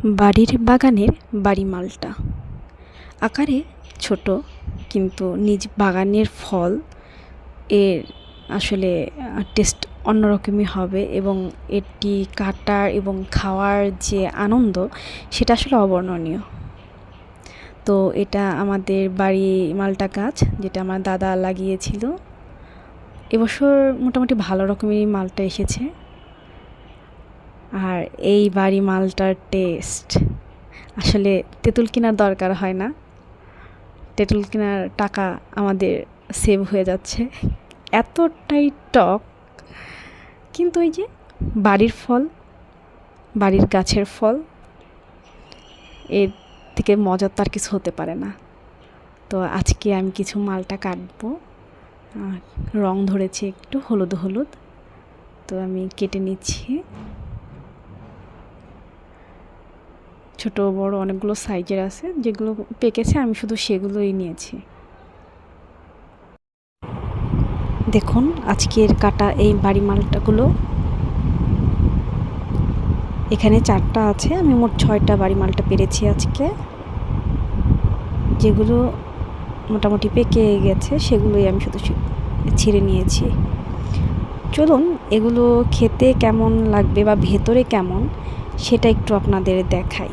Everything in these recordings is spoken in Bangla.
বাড়ির বাগানের বাড়ি মালটা আকারে ছোট, কিন্তু নিজ বাগানের ফল এর আসলে টেস্ট অন্যরকমই হবে এবং এটি কাটার এবং খাওয়ার যে আনন্দ সেটা আসলে অবর্ণনীয়। তো এটা আমাদের বাড়ি মালটা গাছ, যেটা আমার দাদা লাগিয়েছিল। এবছর মোটামুটি ভালো রকমেরই মালটা এসেছে। আর এই বাড়ি মালটার টেস্ট আসলে তেঁতুল কেনার দরকার হয় না, তেঁতুল কেনার টাকা আমাদের সেভ হয়ে যাচ্ছে, এতটাই টক। কিন্তু ওই যে বাড়ির ফল, বাড়ির গাছের ফল, এর থেকে মজার তো আর কিছু হতে পারে না। তো আজকে আমি কিছু মালটা কাটবো, রং ধরেছে একটু হলুদ হলুদ, তো আমি কেটে নিচ্ছি। ছোট বড় অনেকগুলো সাইজের আছে, যেগুলো পেকেছে আমি শুধু সেগুলোই নিয়েছি। দেখুন আজকের কাটা এই বাড়ি মালটাগুলো, এখানে 4টা আছে, আমি মোট 6টা বাড়ি মালটা পেরেছি আজকে। যেগুলো মোটামুটি পেকে গেছে সেগুলোই আমি শুধু ছিঁড়ে নিয়েছি। চলুন এগুলো খেতে কেমন লাগবে বা ভেতরে কেমন সেটা একটু আপনাদের দেখাই।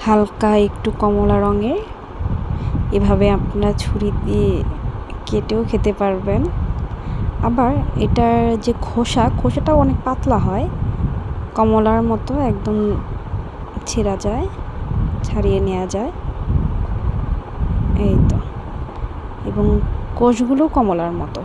হালকা একটু কমলা রঙের, এভাবে আপনারা ছুরি দিয়ে কেটেও খেতে পারবেন। আবার এটার যে খোসাটাও অনেক পাতলা হয়, কমলার মতো একদম ছেঁড়া যায়, ছাড়িয়ে নেওয়া যায়, এই তো। এবং কোষগুলো কমলার মতো।